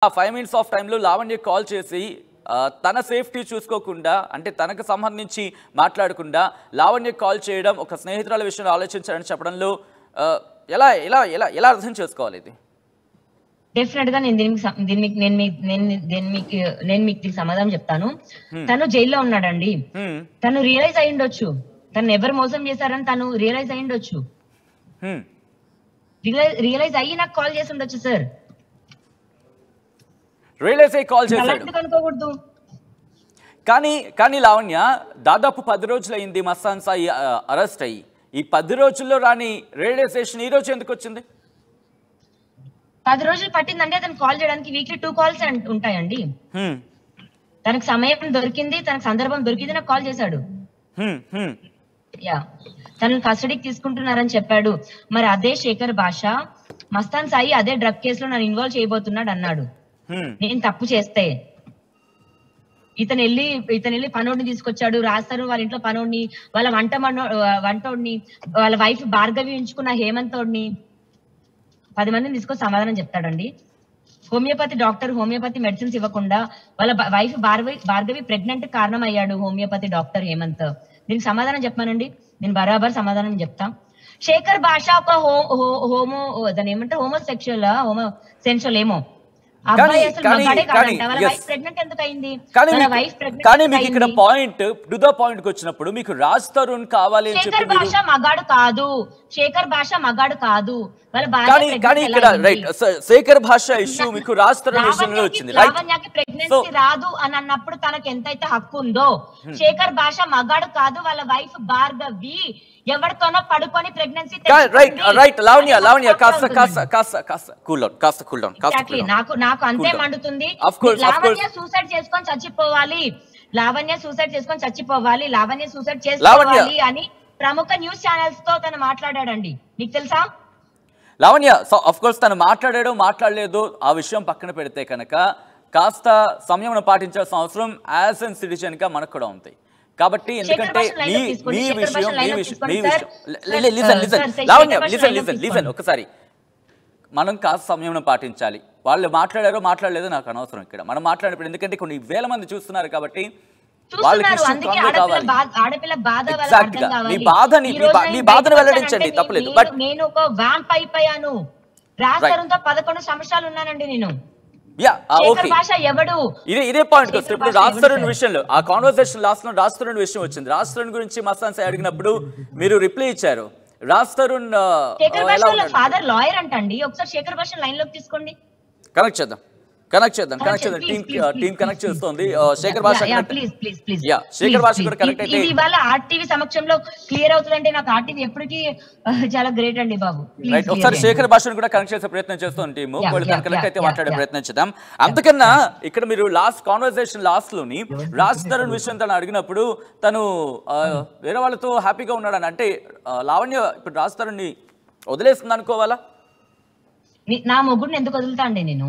ఆ 5 minutes of టైంలో Lavanya call చేసి తన సేఫ్టీ చూసుకోకుండా అంటే తనకు సంబంధించి మాట్లాడకుండా లావణ్య కాల్ చేయడం ఒక స్నేహితురాల విషయంలో ఆలోచించారని చెప్పడంలో ఎలా ఎలా ఎలా ఎలా అర్థం చేసుకోవాలి ఇది? డెఫినెట్ గా నేను మీకు సమాధానం చెప్తాను. తను జైల్లో ఉన్నాడండి. తను రియలైజ్ అయి ఉండొచ్చు, తను ఎవరు మోసం చేశారని తను రియలైజ్ అయి ఉండొచ్చు. రియలైజ్ అయ్యి నాకు కాల్ చేసి ఉండొచ్చు సార్. రియలైజ్ అయ్యి కాల్ చేశాడు అనుకోకూడదు. కానీ లావణ్య దాదాపు 10 రోజులు అయింది మస్తాన్ సాయి అరెస్ట్ అయ్యి. ఈ 10 రోజుల్లో రాని రియలైజేషన్ ఈ రోజు ఎందుకు వచ్చింది? 10 రోజులు పట్టిందంటే అతను కాల్ చేయడానికి వీక్లీ 2 కాల్స్ ఉంటాయండి. తనకు సమయం దొరికింది, తనకు సందర్భం దొరికింది, నాకు కాల్ చేశాడు. తనను కస్టడీకి తీసుకుంటున్నారని చెప్పాడు. మరి అదే శేఖర్ భాష మస్తాన్ సాయి అదే డ్రగ్ కేసులో నన్ను ఇన్వాల్వ్ చేయబోతున్నాడు అన్నాడు. నేను తప్పు చేస్తే ఇతను వెళ్ళి పనోడిని తీసుకొచ్చాడు. రాస్తారు వాళ్ళ ఇంట్లో పనోడిని, వాళ్ళ వంటోడిని, వాళ్ళ వైఫ్ భార్గవి ఉంచుకున్న హేమంతోడిని 10 మందిని తీసుకొని సమాధానం చెప్తాడండి. హోమియోపతి డాక్టర్ హోమియోపతి మెడిసిన్స్ ఇవ్వకుండా వాళ్ళ వైఫ్ భార్గవి ప్రెగ్నెంట్ కారణం అయ్యాడు హోమియోపతి డాక్టర్ హేమంత్. దీనికి సమాధానం చెప్పానండి, నేను బరాబర్ సమాధానం చెప్తా. శేఖర్ భాష ఒక దాని ఏమంటారు హోమోసెక్షువల్ ఏమో. కానీ మీకు ఇక్కడ పాయింట్ టు ద పాయింట్ వచ్చినప్పుడు మీకు రాజ్ తరుణ్ కావాలి అని చెప్పి భాష మగాడు కాదు, శేఖర్ భాష మగాడు కాదు. కానీ ఇక్కడ రైట్ శేఖర్ భాష ఇష్యూ మీకు రాజ్ తరుణ్ విషయంలో వచ్చింది. లావణ్యకి ప్రెగ్నెన్సీ రాదు అని అన్నప్పుడు తనకు ఎంతైతే హక్కు ఉందో, శేఖర్ భాష మగాడు కాదు, వాళ్ళ వైఫ్ భార్గవి ఎవరితోనో పడుకొని ప్రెగ్నెన్సీ రైట్ లావణ్య కాస్త కూల్ డౌన్ నాకు అంతే మండుతుంది. లావణ్య సూసైడ్ చేసుకొని చచ్చిపోవాలి, లావణ్య సూసైడ్ చేసుకోవాలి అని ప్రముఖ న్యూస్ ఛానల్స్ తో తను మాట్లాడాడండి. మీకు తెలుసా లావణ్య? ఆఫ్ కోర్స్ తను మాట్లాడలేదు ఆ విషయం పక్కన పెడితే కనుక కాస్త సంయమనం పాటించాల్సిన అవసరం యాజ్ ఎన్ సిటిజన్ గా మనకు కూడా ఉంది. కాబట్టి ఎందుకంటే మీ విషయం ఒకసారి మనం కాస్త సంయమనం పాటించాలి. వాళ్ళు మాట్లాడలేదో నాకు అనవసరం. ఇక్కడ మనం మాట్లాడినప్పుడు ఎందుకంటే కొన్ని వేల మంది చూస్తున్నారు కాబట్టి మీ బాధను వెల్లడించండి, తప్పలేదు. బట్ నేను ఒక వ్యాంప్ అయిపోయాను. రాజతరుణ్తో 11 సంవత్సరాలు ఉన్నానండి నేను. ఇదే పాయింట్ ఇప్పుడు రాజ్ తరుణ్ విషయంలో ఆ కాన్వర్సేషన్ లాస్ట్ లో రాజ్ తరుణ్ విషయం వచ్చింది. రాజ్ తరుణ్ గురించి మస్తాన్ సాయి అడిగినప్పుడు మీరు రిప్లై ఇచ్చారు. రాజ్ తరుణ్ ఫాదర్ లాయర్ అంటండి. ఒకసారి శేఖర్ భాష లైన్ లోకి తీసుకోండి, కనెక్ట్ చేద్దాం. టీమ్ కనెక్ట్ చేస్తుంది. శేఖర్ భాష కూడా కనెక్ట్ అయితే ఇవాళ ఆర్టీవీ సమక్షంలో క్లియర్ అవుతుందంటే నాకు ఆర్టీవీ ఎప్పటికీ చాలా గ్రేట్ అండి బాబు. ఒకసారి శేఖర్ భాషను కూడా కనెక్ట్ చేసే ప్రయత్నం చేస్తుంది టీమ్. కనెక్ట్ అయితే మాట్లాడే ప్రయత్నం చేద్దాం. అంతకన్నా ఇక్కడ మీరు లాస్ట్ కాన్వర్సేషన్ లాస్ట్ లోని రాజ్ తరుణ్ విషయం తను అడిగినప్పుడు తను వేరే వాళ్ళతో హ్యాపీగా ఉన్నాడని అంటే లావణ్య ఇప్పుడు రాజ్ తరుణ్ ని వదిలేస్తుంది అనుకోవాలా? నా మొగుడిని ఎందుకు వదులుతా అండి నేను?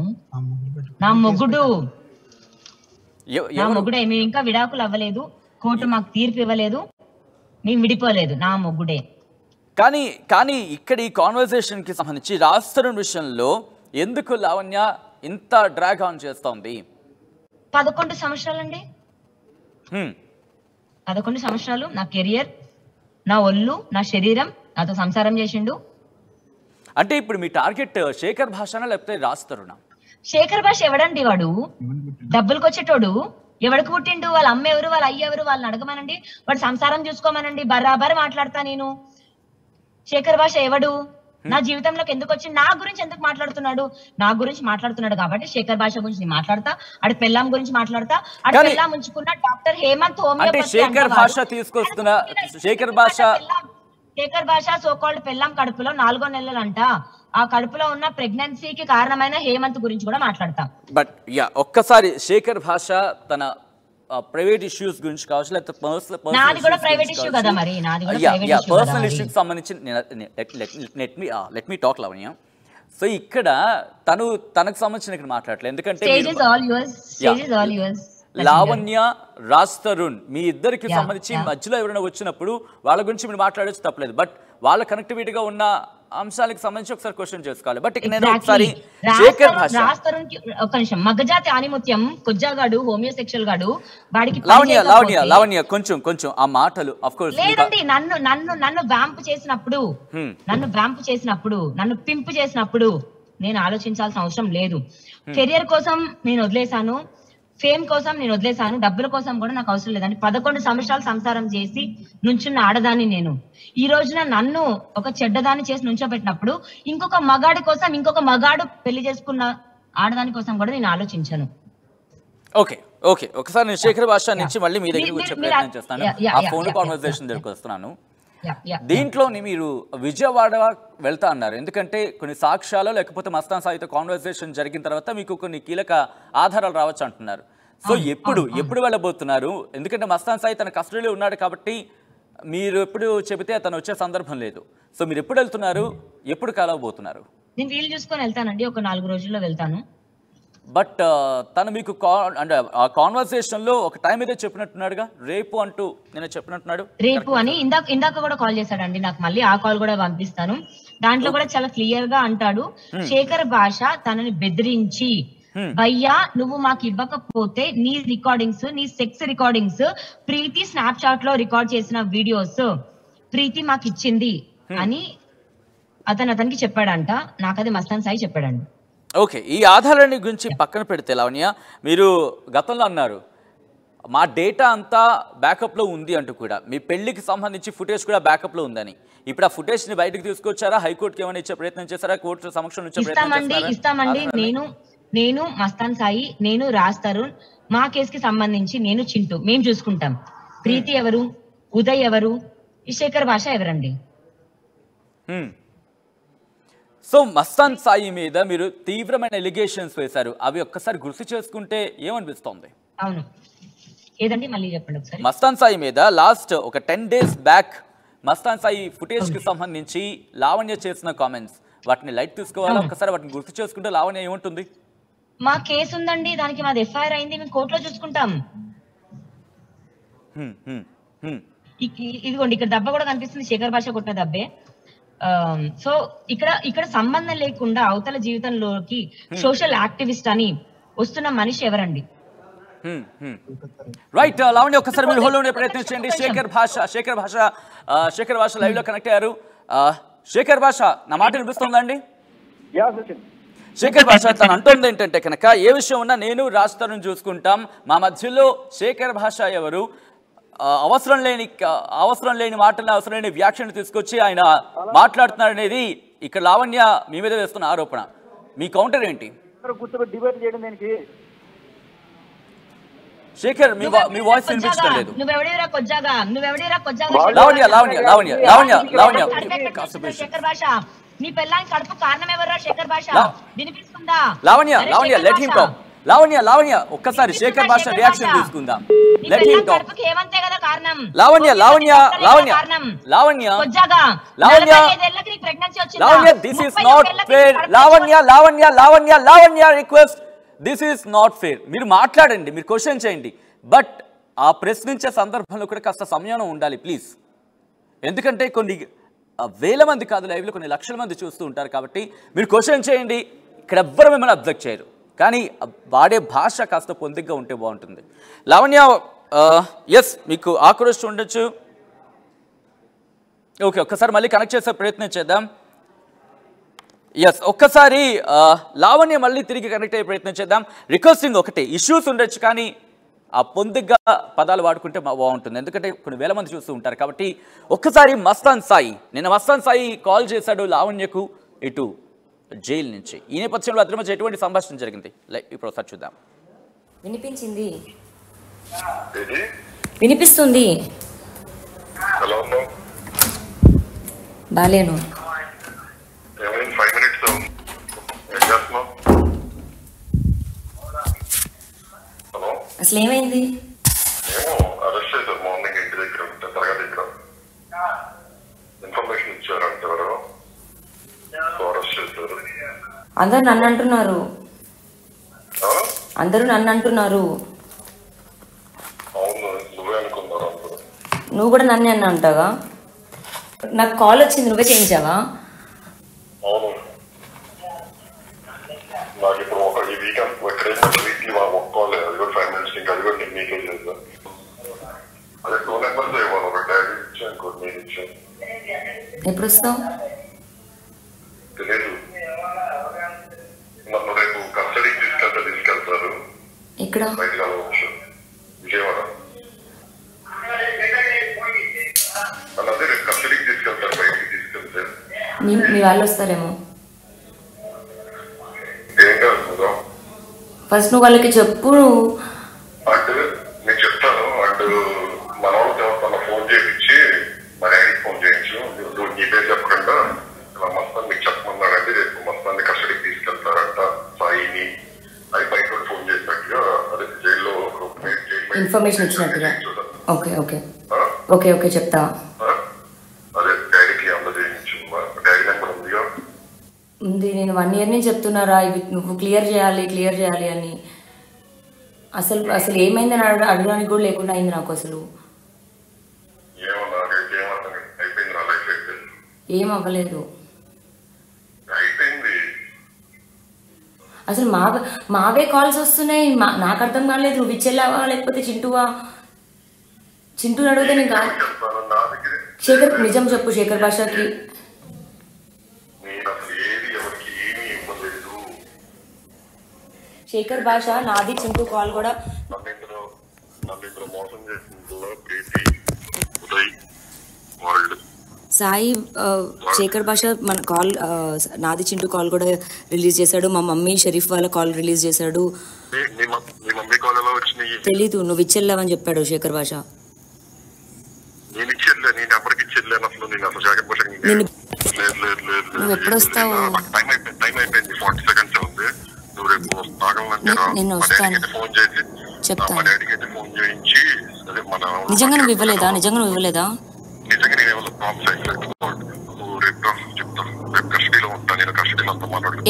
నా మొగుడు మేము ఇంకా విడాకులు అవ్వలేదు, కోర్టు మాకు తీర్పు ఇవ్వలేదు, మేము విడిపోలేదు, నా మొగుడే. కానీ ఇక్కడ ఈ కాన్వర్సేషన్ కి సంబంధించి రాజ్ తరుణ్ విషయంలో ఎందుకు లావణ్య ఇంత డ్రాగ్ ఆన్ చేస్తోంది? 11 సంవత్సరాలండి. 11 సంవత్సరాలు నా కెరియర్, నా ఒళ్ళు, నా శరీరం, నాతో సంసారం చేసిండు. అంటే ఇప్పుడు మీ టార్గెట్ శేఖర్ భాషనా లేకపోతే రాజ్ తరుణా? శేఖర్ భాష ఎవడండి? వాడు డబ్బులకు వచ్చేటోడు. ఎవడికి పుట్టిండు? వాళ్ళ అమ్మ ఎవరు, వాళ్ళ అయ్య ఎవరు, వాళ్ళని అడగమనండి, వాడు సంసారం చూసుకోమనండి, బరాబర్ మాట్లాడతా నేను. శేఖర్ భాష ఎవడు? నా జీవితంలోకి ఎందుకు వచ్చి నా గురించి ఎందుకు మాట్లాడుతున్నాడు? నా గురించి మాట్లాడుతున్నాడు కాబట్టి శేఖర్ భాష గురించి నేను మాట్లాడతా, ఆడి పెళ్ళాం గురించి మాట్లాడతా. ఆడి పెళ్ళాం ఉంచుకున్న డాక్టర్ హేమంత్ హోమియోపతి. శేఖర్ భాష సోకాల్డ్ పెళ్ళాం కడుపులో 4వ నెలలంట. ఆ కడుపులో ఉన్న ప్రెగ్నెన్సీకి కారణమైన హేమంత్ గురించి కూడా మాట్లాడతాం. బట్ ఒక్కసారి శేఖర్ భాష తన ప్రైవేట్ ఇష్యూస్ గురించి కావచ్చు, లేకపోతే పర్సనల్ ఇష్యూస్ సంబంధించి let me talk Lavanya. So ఇక్కడ తనకు సంబంధించిన ఇక్కడ మాట్లాడలేదు ఎందుకంటే లావణ్య రాజ్ తరుణ్ మీ ఇద్దరికి సంబంధించి మధ్యలో ఎవరైనా వచ్చినప్పుడు వాళ్ళ గురించి మీరు మాట్లాడచ్చు తప్పలేదు. బట్ వాళ్ళ కనెక్టివిటీగా ఉన్న అంశాలకు సంబంధించి ఒకసారి క్వశ్చన్ చేసుకోవాలి. బట్ ఇక్కడ నేను ఒకసారి శేఖర్ భాష ఒక నిమిషం మగజాతి ఆనిముత్యం కొజ్జాగాడు హోమియోసెక్షువల్ గాడు వాడికి లావణ్య కొంచెం ఆ మాటలు ఆఫ్ కోర్స్ లేదండి. నన్ను వ్యాంప్ చేసినప్పుడు నన్ను పింప్ చేసినప్పుడు నేను ఆలోచించాల్సిన అవసరం లేదు. కెరియర్ కోసం నేను వదిలేశాను, ఫేమ్ కోసం నేను వదిలేశాను, డబ్బుల కోసం కూడా నాకు అవసరం లేదండి. 11 సంవత్సరాలు సంసారం చేసి నుంచున్న ఆడదాన్ని నేను. ఈ రోజున నన్ను ఒక చెడ్డదాన్ని చేసి నుంచోబెట్టినప్పుడు ఇంకొక మగాడి కోసం ఇంకొక మగాడు పెళ్లి చేసుకున్న ఆడదాని కోసం కూడా నేను ఆలోచించాను. ఓకే ఒకసారి నేను శేఖర్ భాష నుంచి మళ్ళీ మీ దగ్గరికి వచ్చే ప్రయత్నం చేస్తాను. ఆ ఫోన్ కాన్వర్సేషన్ దగ్గరికి వస్తున్నాను. దీంట్లోని మీరు విజయవాడ వెళ్తా అన్నారు, ఎందుకంటే కొన్ని సాక్ష్యాలు లేకపోతే మస్తాన్ సాయితో కాన్వర్సేషన్ జరిగిన తర్వాత మీకు కొన్ని కీలక ఆధారాలు రావచ్చు అంటున్నారు. సో ఎప్పుడు వెళ్ళబోతున్నారు? ఎందుకంటే మస్తాన్ సాయి తన కస్టడీలో ఉన్నాడు కాబట్టి మీరు ఎప్పుడు చెబితే అతను వచ్చే సందర్భం లేదు. సో మీరు ఎప్పుడు వెళ్తున్నారు, ఎప్పుడు కలవబోతున్నారు? నేను వీలు చూసుకొని వెళ్తానండి, ఒక 4 రోజుల్లో వెళ్తాను. బట్ తను మీకు అంటే ఆ కాన్వర్సేషన్ లో ఒక టైం ఏదో చెప్పినట్టున్నాడుగా, రేపు అంటూ నేను చెప్పినట్టున్నాడు. రేపు అని ఇందాక కూడా కాల్ చేశాడండి నాకు, మళ్ళీ ఆ కాల్ కూడా పంపిస్తాను. దాంట్లో కూడా చాలా క్లియర్ గా అంటాడు, శేఖర్ భాష తనని బెదిరించి భయ్యా నువ్వు మాకు ఇవ్వకపోతే నీ రికార్డింగ్స్, నీ సెక్స్ రికార్డింగ్స్, ప్రీతి స్నాప్చాట్ లో రికార్డ్ చేసిన వీడియోస్ ప్రీతి మాకు ఇచ్చింది అని అతనికి చెప్పాడంట. నాకది మస్తాన్ సాయి చెప్పాడండి. ఓకే, ఈ ఆధారాన్ని గురించి పక్కన పెడితే లావణ్య, మీరు గతంలో అన్నారు మా డేటా అంతా బ్యాకప్లో ఉంది అంటూ కూడా, మీ పెళ్లికి సంబంధించి ఫుటేజ్ కూడా బ్యాకప్లో ఉందని. ఇప్పుడు ఆ ఫుటేజ్ని బయటకు తీసుకొచ్చారా? హైకోర్టుకి ఏమైనా ఇచ్చే ప్రయత్నం చేశారా? కోర్టు సమక్షం నుంచి ఇస్తామండి. నేను మస్తాన్ సాయి, నేను రాజ్ తరుణ్, మా కేసుకి సంబంధించి నేను చింటూ మేము చూసుకుంటాం. ప్రీతి ఎవరు, ఉదయ్ ఎవరు, ఈ శేఖర్ భాష ఎవరండి? సో మస్తాన్ సాయి మీద మీరు తీవ్రమైన ఎలిగేషన్స్ వేశారు, అవి ఒక్కసారి గుర్తు చేసుకుంటే ఏమనిపిస్తోంది? అవును, ఏదండి మళ్ళీ చెప్పండి ఒకసారి. మస్తాన్ సాయి మీద లాస్ట్ ఒక 10 days back Mastan Sai footage కి సంబంధించి లావణ్య చేసిన కామెంట్స్, వాటిని లైట్ తీసుకోవాలి. ఒక్కసారి వాటిని గుర్తు చేసుకుంటే లావణ్య ఏముంటుంది? మా కేసు ఉందండి, దానికి మాది FIR అయింది, మేము కోర్టులో చూసుకుంటాం. ఇదిగోండి ఇక్కడ దెబ్బ కూడా కనిపిస్తుంది, శేఖర్ భాష కొట్టిన దెబ్బే. సో ఇక్కడ సంబంధం లేకుండా అవతల జీవితంలోకి సోషల్ యాక్టివిస్ట్ అని వస్తున్న మనిషి ఎవరండి? రైట్ లావణ్య, ఒక్కసారి మీరు హోల్డ్ ఉండే ప్రయత్నం చేయండి. శేఖర్ భాష లైవ్ లో కనెక్ట్ అయ్యారు. శేఖర్ భాష, నా మాట వినిపిస్తుందండి? శేఖర్ భాష తను అంటుంది ఏంటంటే కనుక, ఏ విషయం ఉన్నా నేను రాజ్ తరుణ్ చూసుకుంటాం, మా మధ్యలో శేఖర్ భాష ఎవరు? అవసరం లేని మాటలు, అవసరం లేని వ్యాఖ్యను తీసుకొచ్చి ఆయన మాట్లాడుతున్నారు అనేది ఇక్కడ లావణ్య మీ మీద వేస్తున్న ఆరోపణ. మీ కౌంటర్ ఏంటి? శేఖర్, మీ వాయిస్ వినిపించలేదు. లావణ్య ఒక్కసారి శేఖర్ భాష రియాక్షన్ తీసుకుందాం. This is not fair. Lavanya request, this is not fair. మీరు మాట్లాడండి, మీరు క్వశ్చన్ చేయండి, బట్ ఆ ప్రశ్నించే సందర్భంలో కూడా కాస్త సంయమనం ఉండాలి ప్లీజ్. ఎందుకంటే కొన్ని వేల మంది కాదు లైవ్లో, కొన్ని లక్షల మంది చూస్తూ ఉంటారు కాబట్టి మీరు క్వశ్చన్ చేయండి. ఇక్కడ ఎవ్వరు మిమ్మల్ని అబ్జెక్ట్ చేయరు, కానీ వాడే భాష కాస్త పొందిగ్గా ఉంటే బాగుంటుంది. లావణ్య, ఎస్ మీకు ఆక్రోషం ఉండొచ్చు. ఓకే, ఒక్కసారి మళ్ళీ కనెక్ట్ చేసే ప్రయత్నం చేద్దాం. ఎస్, ఒక్కసారి లావణ్య మళ్ళీ తిరిగి కనెక్ట్ అయ్యే ప్రయత్నం చేద్దాం. రిక్వెస్టింగ్ ఒకటే, ఇష్యూస్ ఉండొచ్చు కానీ ఆ పొందిగ్గా పదాలు వాడుకుంటే బాగుంటుంది, ఎందుకంటే కొన్ని వేల మంది చూస్తూ ఉంటారు కాబట్టి. ఒక్కసారి మస్తాన్ సాయి కాల్ చేశాడు లావణ్యకు ఇటు జైలు నుంచి. ఈ నేపథ్యంలో అతని మధ్య ఎటువంటి సంభాషణ జరిగింది ఇప్పుడు ఒకసారి చూద్దాం. వినిపిస్తుంది. బాలేను. అసలు ఏమైంది? అందరూ నన్ను అంటున్నారు. నువ్వు కూడా నన్నే అన్న అంటావా? నాకు కాల్ వచ్చింది, నువ్వే చేయించావా? వీక్లీ ఒక్కోలే అది కూడా 5 minutes ఇంకా అది కూడా నేను మీకే చేస్తాను. అదే 2 numbers ఇవ్వాలి, ఒక డాడీ ఇచ్చాను, ఇంకోటి నేను ఇచ్చాను. ఎప్పుడు వస్తావు? తెలియదు. నన్ను రేపు కస్టడీకి తీసుకెళ్తారు. ఇక్కడ బయట విజయవాడ. నన్ను అదే రేపు కస్టడీకి తీసుకెళ్తారు, బయటికి తీసుకెళ్తే. మీ వాళ్ళు వస్తారేమో. ఏం కాదు, ఫస్ట్ నువ్వు వాళ్ళకి చెప్పు. అంటే నేను చెప్తాను. అంటే మన వాళ్ళకి ఎవరికన్నా ఫోన్ చేయించి మా డాడీకి ఫోన్ చేయించు, నీ పేరు చెప్పకుండా ఇలా మస్తాన్ మీకు చెప్పమన్నాడంటే రేపు మస్తాన్ని కస్టడీకి తీసుకెళ్తారంట సాయిని అని బయట ఫోన్ చేసినట్టుగా, అదే జైల్లో ఇన్ఫర్మేషన్ ఇచ్చినట్టుగా. ఓకే ఓకే ఓకే ఓకే చెప్తా. అదే డాడీకి అందజేయించు. డాడీ నెంబర్ ఉందిగా? ఉంది. నేను 1 year నుంచి చెప్తున్నారా ఇవి నువ్వు క్లియర్ చేయాలి అని. అసలు ఏమైందని అడగడానికి కూడా లేకుండా అయింది నాకు. అసలు ఏం అవ్వలేదు. అసలు మావే కాల్స్ వస్తున్నాయి. నాకు అర్థం కాలేదు. నువ్వు విచ్చెళ్ళావా లేకపోతే చింటూ అడిగితే నేను కాదు. శేఖర్ నిజం చెప్పు. శేఖర్ భాషకి శేఖర్ భాష నాది చింటూ కాల్ కూడా సాయి శేఖర్ భాష మన కాల్ నాది చింటూ కాల్ కూడా రిలీజ్ చేశాడు. మా మమ్మీ షరీఫ్ వాళ్ళ కాల్ రిలీజ్ చేశాడు. తెలీదు. నువ్వు ఇచ్చెళ్ళావని చెప్పాడు శేఖర్ భాష. నువ్వు ఎప్పుడు వస్తావు? నేను వస్తాను చెప్తాను. నిజంగా నువ్వు ఇవ్వలేదా?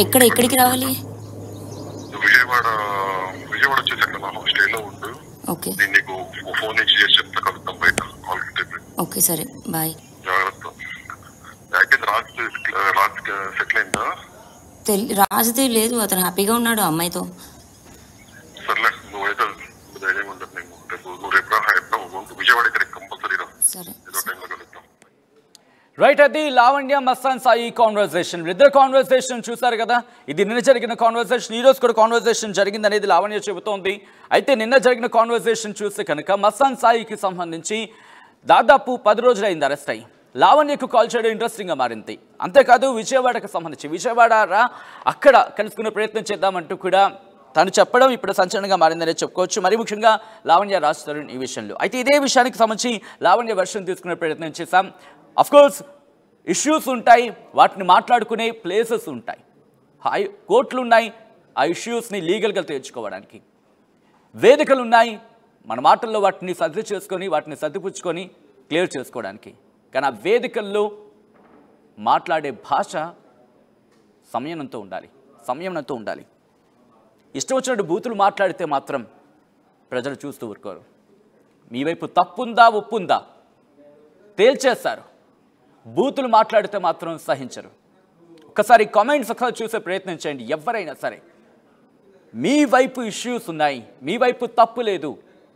ఎక్కడికి రావాలి? విజయవాడ వచ్చేసాక స్టేలో ఉండు. ఓకే నీకు ఫోన్ నుంచి చేసి చెప్తా, కలుద్దాం బయట. ఓకే సరే బాయ్. జాగ్రత్త. రాజ్ సెటిల్ అయిందా? రాజుదే లేదు. అతను హ్యాపీగా ఉన్నాడు అమ్మాయితో. సర్లే, నువ్వైతే ధైర్యంగా ఉండదు. నువ్వు రేపు విజయవాడ కంపల్సరీ రా. సరే. రైట్. అది లావణ్య మస్తాన్ సాయి కాన్వర్సేషన్. ఇద్దరు కాన్వర్సేషన్ చూసారు కదా. ఇది నిన్న జరిగిన కాన్వర్సేషన్. ఈ రోజు కూడా కాన్వర్సేషన్ జరిగింది అనేది లావణ్య చెబుతోంది. అయితే నిన్న జరిగిన కాన్వర్సేషన్ చూస్తే కనుక మస్తాన్ సాయికి సంబంధించి దాదాపు 10 రోజులైంది అరెస్ట్ అయ్యి. లావణ్యకు కాల్ చేయడం ఇంట్రెస్టింగ్గా మారింది. అంతేకాదు విజయవాడకు సంబంధించి విజయవాడ అక్కడ కలుసుకునే ప్రయత్నం చేద్దామంటూ కూడా తను చెప్పడం ఇప్పుడు సంచలనంగా మారిందనే చెప్పుకోవచ్చు. మరి ముఖ్యంగా లావణ్య రాజ్ తరుణ్ ఈ విషయంలో. అయితే ఇదే విషయానికి సంబంధించి లావణ్య వర్షన్ తీసుకునే ప్రయత్నం చేశాం. అఫ్కోర్స్ ఇష్యూస్ ఉంటాయి, వాటిని మాట్లాడుకునే ప్లేసెస్ ఉంటాయి, కోర్టులు ఉన్నాయి. ఆ ఇష్యూస్ని లీగల్గా తేల్చుకోవడానికి వేదికలు ఉన్నాయి. మన మాటల్లో వాటిని సర్ది చేసుకొని వాటిని సర్దిపుచ్చుకొని క్లియర్ చేసుకోవడానికి. కానీ ఆ వేదికల్లో మాట్లాడే భాష సంయమనంతో ఉండాలి. ఇష్టం వచ్చినట్టు బూతులు మాట్లాడితే మాత్రం ప్రజలు చూస్తూ ఊరుకోరు. మీ వైపు తప్పుందా ఒప్పుందా తేల్చేస్తారు. బూతులు మాట్లాడితే మాత్రం సహించరు. ఒకసారి కామెంట్స్ ఒకసారి చూసే ప్రయత్నం చేయండి. ఎవరైనా సరే మీ వైపు ఇష్యూస్ ఉన్నాయి, మీ వైపు తప్పు లేదు,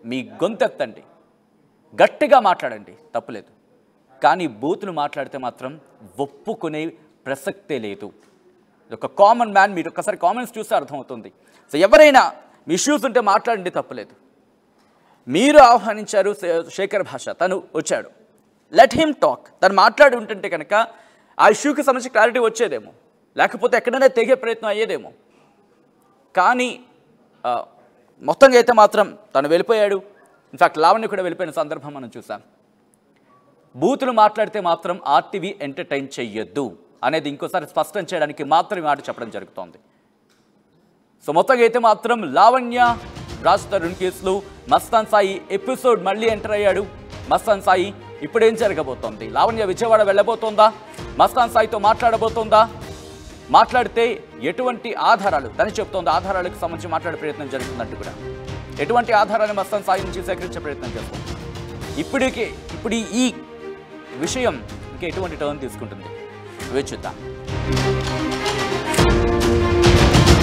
మీ గొంతెత్తండి, గట్టిగా మాట్లాడండి, తప్పులేదు. కానీ బూతులు మాట్లాడితే మాత్రం ఒప్పుకునే ప్రసక్తే లేదు. ఒక కామన్ మ్యాన్. మీరు ఒకసారి కామెంట్స్ చూస్తే అర్థమవుతుంది. సో ఎవరైనా మీ ఇష్యూస్ ఉంటే మాట్లాడండి, తప్పులేదు. మీరు ఆహ్వానించారు శేఖర్ భాష, తను వచ్చాడు, లెట్ హిమ్ టాక్. తను మాట్లాడి ఉంటుంటే కనుక ఆ ఇష్యూకి సంబంధించి క్లారిటీ వచ్చేదేమో, లేకపోతే ఎక్కడైనా తెగే ప్రయత్నం అయ్యేదేమో. కానీ మొత్తంగా అయితే మాత్రం తను వెళ్ళిపోయాడు. ఇన్ఫ్యాక్ట్ లావణ్య కూడా వెళ్ళిపోయిన సందర్భం మనం చూసాం. బూతులు మాట్లాడితే మాత్రం ఆర్టీవీ ఎంటర్టైన్ చెయ్యొద్దు అనేది ఇంకోసారి స్పష్టం చేయడానికి మాత్రం మాట చెప్పడం జరుగుతోంది. సో మొత్తంగా అయితే మాత్రం లావణ్య రాజ్ తరుణ్ కేసులో మస్తాన్ సాయి ఎపిసోడ్ మళ్ళీ ఎంటర్ అయ్యాడు. మస్తాన్ సాయి ఇప్పుడు ఏం జరగబోతోంది? లావణ్య విజయవాడ వెళ్ళబోతోందా? మస్తాన్ సాయితో మాట్లాడబోతోందా? మాట్లాడితే ఎటువంటి ఆధారాలు తను చెప్తోంది, ఆధారాలకు సంబంధించి మాట్లాడే ప్రయత్నం జరుగుతుందంటూ కూడా ఎటువంటి ఆధారాలు మస్తాన్ సాయి నుంచి సేకరించే ప్రయత్నం చేస్తుంది. ఇప్పుడు ఈ విషయం ఇంకా ఎటువంటి టర్న్ తీసుకుంటుంది వేచి చూద్దాం.